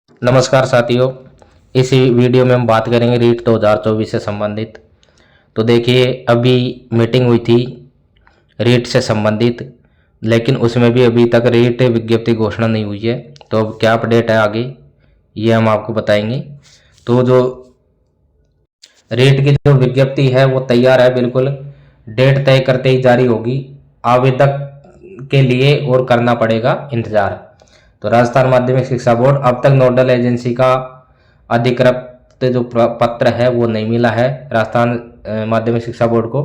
नमस्कार साथियों। इस वीडियो में हम बात करेंगे रीट 2024 से संबंधित। तो देखिए, अभी मीटिंग हुई थी रीट से संबंधित, लेकिन उसमें भी अभी तक रीट विज्ञप्ति घोषणा नहीं हुई है। तो अब क्या अपडेट है आगे, ये हम आपको बताएंगे। तो जो रीट की जो विज्ञप्ति है वो तैयार है, बिल्कुल डेट तय करते ही जारी होगी। आवेदक के लिए और करना पड़ेगा इंतजार। तो राजस्थान माध्यमिक शिक्षा बोर्ड अब तक नोडल एजेंसी का अधिकृत जो पत्र है वो नहीं मिला है राजस्थान माध्यमिक शिक्षा बोर्ड को।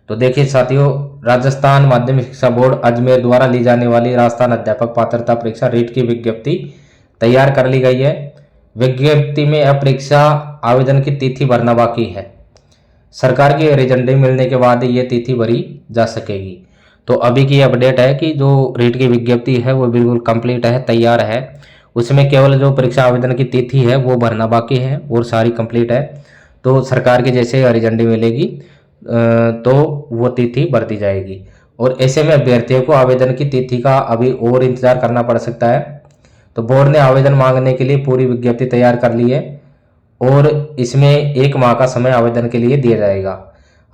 तो देखिए साथियों, राजस्थान माध्यमिक शिक्षा बोर्ड अजमेर द्वारा ली जाने वाली राजस्थान अध्यापक पात्रता परीक्षा रीट की विज्ञप्ति तैयार कर ली गई है। विज्ञप्ति में अब परीक्षा आवेदन की तिथि भरना बाकी है। सरकार की एजेंडे मिलने के बाद ये तिथि भरी जा सकेगी। तो अभी की अपडेट है कि जो रीट की विज्ञप्ति है वो बिल्कुल कंप्लीट है, तैयार है। उसमें केवल जो परीक्षा आवेदन की तिथि है वो भरना बाकी है और सारी कंप्लीट है। तो सरकार की जैसे एजेंडे मिलेगी तो वो तिथि भर दी जाएगी। और ऐसे में अभ्यर्थियों को आवेदन की तिथि का अभी और इंतजार करना पड़ सकता है। तो बोर्ड ने आवेदन मांगने के लिए पूरी विज्ञप्ति तैयार कर ली है और इसमें 1 माह का समय आवेदन के लिए दिया जाएगा।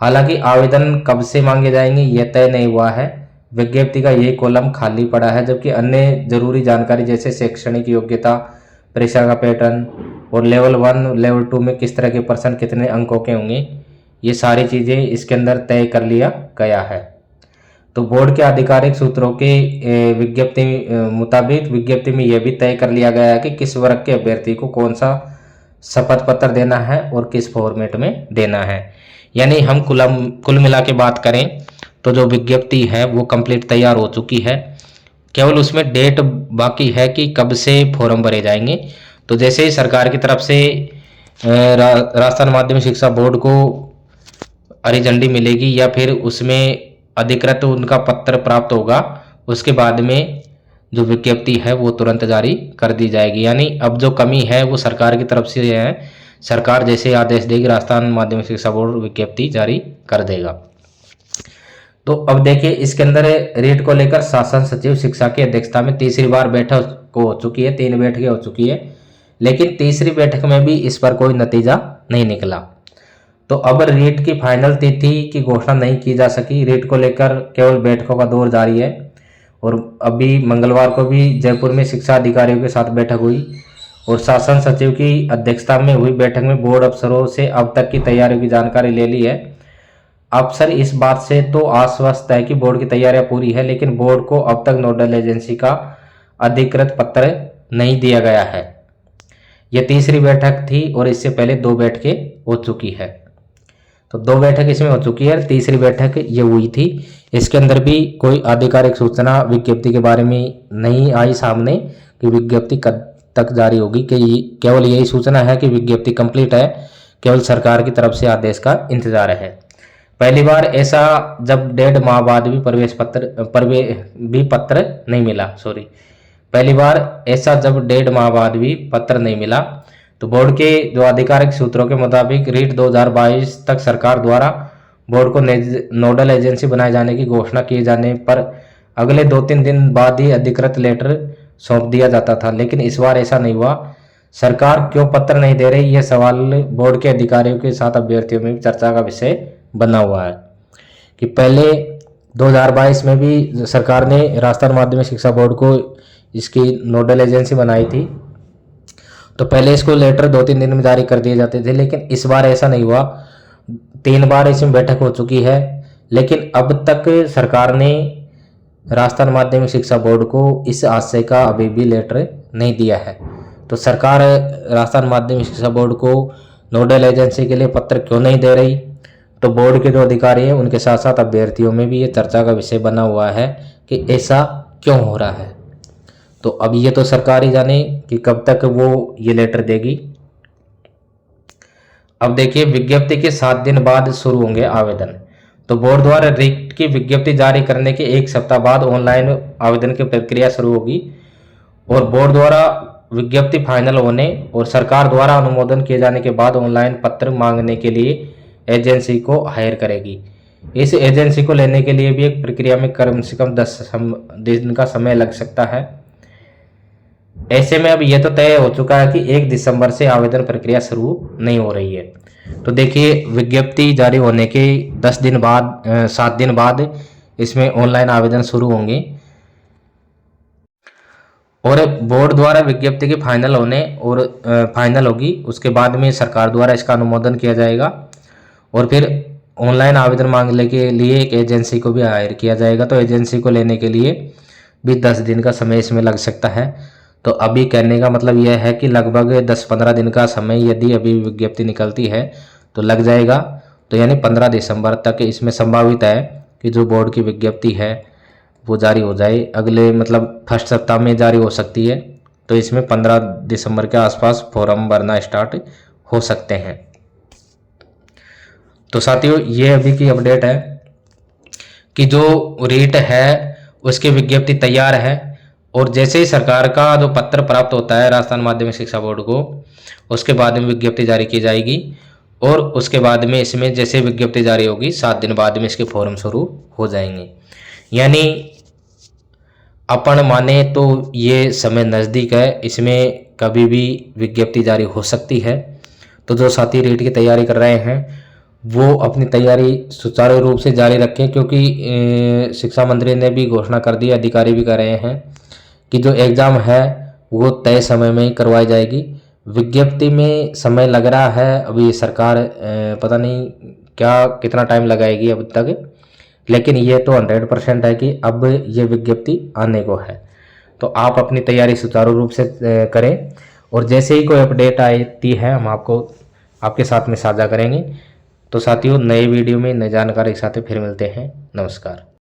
हालांकि आवेदन कब से मांगे जाएंगे यह तय नहीं हुआ है। विज्ञप्ति का यही कॉलम खाली पड़ा है, जबकि अन्य जरूरी जानकारी जैसे शैक्षणिक योग्यता, परीक्षा का पैटर्न और लेवल 1 लेवल 2 में किस तरह के प्रश्न कितने अंकों के होंगे, ये सारी चीज़ें इसके अंदर तय कर लिया गया है। तो बोर्ड के आधिकारिक सूत्रों के विज्ञप्ति मुताबिक विज्ञप्ति में यह भी तय कर लिया गया है कि किस वर्ग के अभ्यर्थी को कौन सा शपथ पत्र देना है और किस फॉर्मेट में देना है। यानी हम कुल मिला के बात करें तो जो विज्ञप्ति है वो कंप्लीट तैयार हो चुकी है। केवल उसमें डेट बाकी है कि कब से फॉर्म भरे जाएंगे। तो जैसे ही सरकार की तरफ से राजस्थान माध्यमिक शिक्षा बोर्ड को हरी झंडी मिलेगी या फिर उसमें अधिकृत उनका पत्र प्राप्त होगा, उसके बाद में जो विज्ञप्ति है वो तुरंत जारी कर दी जाएगी। यानी अब जो कमी है वो सरकार की तरफ से है। सरकार जैसे आदेश देगी राजस्थान माध्यमिक शिक्षा बोर्ड विज्ञप्ति जारी कर देगा। तो अब देखिए, इसके अंदर रीट को लेकर शासन सचिव शिक्षा की अध्यक्षता में तीसरी बार बैठक हो चुकी है, 3 बैठकें हो चुकी है, लेकिन तीसरी बैठक में भी इस पर कोई नतीजा नहीं निकला। तो अब रीट की फाइनल तिथि की घोषणा नहीं की जा सकी। रीट को लेकर केवल बैठकों का दौर जारी है और अभी मंगलवार को भी जयपुर में शिक्षा अधिकारियों के साथ बैठक हुई और शासन सचिव की अध्यक्षता में हुई बैठक में बोर्ड अफसरों से अब तक की तैयारियों की जानकारी ले ली है। अफसर इस बात से तो आश्वस्त है कि बोर्ड की तैयारियां पूरी है, लेकिन बोर्ड को अब तक नोडल एजेंसी का अधिकृत पत्र नहीं दिया गया है। यह तीसरी बैठक थी और इससे पहले 2 बैठकें हो चुकी है। तो 2 बैठक इसमें हो चुकी है, तीसरी बैठक ये हुई थी। इसके अंदर भी कोई आधिकारिक सूचना विज्ञप्ति के बारे में नहीं आई सामने कि विज्ञप्ति कब तक जारी होगी। कि केवल यही सूचना है कि विज्ञप्ति कंप्लीट है, केवल सरकार की तरफ से आदेश का इंतजार है। पहली बार ऐसा जब 1.5 माह बाद भी पत्र नहीं मिला। पहली बार ऐसा जब 1.5 माह बाद भी पत्र नहीं मिला। तो बोर्ड के जो आधिकारिक सूत्रों के मुताबिक रीट 2022 तक सरकार द्वारा बोर्ड को नोडल एजेंसी बनाए जाने की घोषणा किए जाने पर अगले 2-3 दिन बाद ही अधिकृत लेटर सौंप दिया जाता था, लेकिन इस बार ऐसा नहीं हुआ। सरकार क्यों पत्र नहीं दे रही, यह सवाल बोर्ड के अधिकारियों के साथ अभ्यर्थियों में भी चर्चा का विषय बना हुआ है। कि पहले 2022 में भी सरकार ने राजस्थान माध्यमिक शिक्षा बोर्ड को इसकी नोडल एजेंसी बनाई थी, तो पहले इसको लेटर 2-3 दिन में जारी कर दिए जाते थे, लेकिन इस बार ऐसा नहीं हुआ। 3 बार इसमें बैठक हो चुकी है, लेकिन अब तक सरकार ने राजस्थान माध्यमिक शिक्षा बोर्ड को इस आशय का अभी भी लेटर नहीं दिया है। तो सरकार राजस्थान माध्यमिक शिक्षा बोर्ड को नोडल एजेंसी के लिए पत्र क्यों नहीं दे रही, तो बोर्ड के जो अधिकारी हैं उनके साथ साथ अभ्यर्थियों में भी ये चर्चा का विषय बना हुआ है कि ऐसा क्यों हो रहा है। तो अब ये तो सरकार ही जाने कि कब तक वो ये लेटर देगी। अब देखिए, विज्ञप्ति के 7 दिन बाद शुरू होंगे आवेदन। तो बोर्ड द्वारा रीट की विज्ञप्ति जारी करने के 1 सप्ताह बाद ऑनलाइन आवेदन की प्रक्रिया शुरू होगी और बोर्ड द्वारा विज्ञप्ति फाइनल होने और सरकार द्वारा अनुमोदन किए जाने के बाद ऑनलाइन पत्र मांगने के लिए एजेंसी को हायर करेगी। इस एजेंसी को लेने के लिए भी एक प्रक्रिया में कम से कम 10 दिन का समय लग सकता है। ऐसे में अब ये तो तय हो चुका है कि 1 दिसंबर से आवेदन प्रक्रिया शुरू नहीं हो रही है। तो देखिए विज्ञप्ति जारी होने के 10 दिन बाद 7 दिन बाद इसमें ऑनलाइन आवेदन शुरू होंगे और बोर्ड द्वारा विज्ञप्ति के फाइनल होने और फाइनल होगी, उसके बाद में सरकार द्वारा इसका अनुमोदन किया जाएगा और फिर ऑनलाइन आवेदन मांगने के लिए एक एजेंसी को भी हायर किया जाएगा। तो एजेंसी को लेने के लिए भी 10 दिन का समय इसमें लग सकता है। तो अभी कहने का मतलब यह है कि लगभग 10-15 दिन का समय यदि अभी विज्ञप्ति निकलती है तो लग जाएगा। तो यानी 15 दिसंबर तक इसमें संभावित है कि जो बोर्ड की विज्ञप्ति है वो जारी हो जाए। अगले मतलब फर्स्ट सप्ताह में जारी हो सकती है। तो इसमें 15 दिसंबर के आसपास फॉर्म भरना स्टार्ट हो सकते हैं। तो साथियों ये अभी की अपडेट है कि जो रीट है उसकी विज्ञप्ति तैयार है और जैसे ही सरकार का जो पत्र प्राप्त होता है राजस्थान माध्यमिक शिक्षा बोर्ड को, उसके बाद में विज्ञप्ति जारी की जाएगी और उसके बाद में इसमें जैसे विज्ञप्ति जारी होगी 7 दिन बाद में इसके फॉर्म शुरू हो जाएंगे। यानी अपन माने तो ये समय नज़दीक है, इसमें कभी भी विज्ञप्ति जारी हो सकती है। तो जो साथी रीट की तैयारी कर रहे हैं वो अपनी तैयारी सुचारू रूप से जारी रखें, क्योंकि शिक्षा मंत्री ने भी घोषणा कर दी, अधिकारी भी कर रहे हैं कि जो एग्ज़ाम है वो तय समय में ही करवाई जाएगी। विज्ञप्ति में समय लग रहा है, अभी सरकार पता नहीं क्या कितना टाइम लगाएगी अब तक, लेकिन ये तो 100% है कि अब ये विज्ञप्ति आने को है। तो आप अपनी तैयारी सुचारू रूप से करें और जैसे ही कोई अपडेट आती है हम आपको आपके साथ में साझा करेंगे। तो साथियों नए वीडियो में नई जानकारी के साथ फिर मिलते हैं। नमस्कार।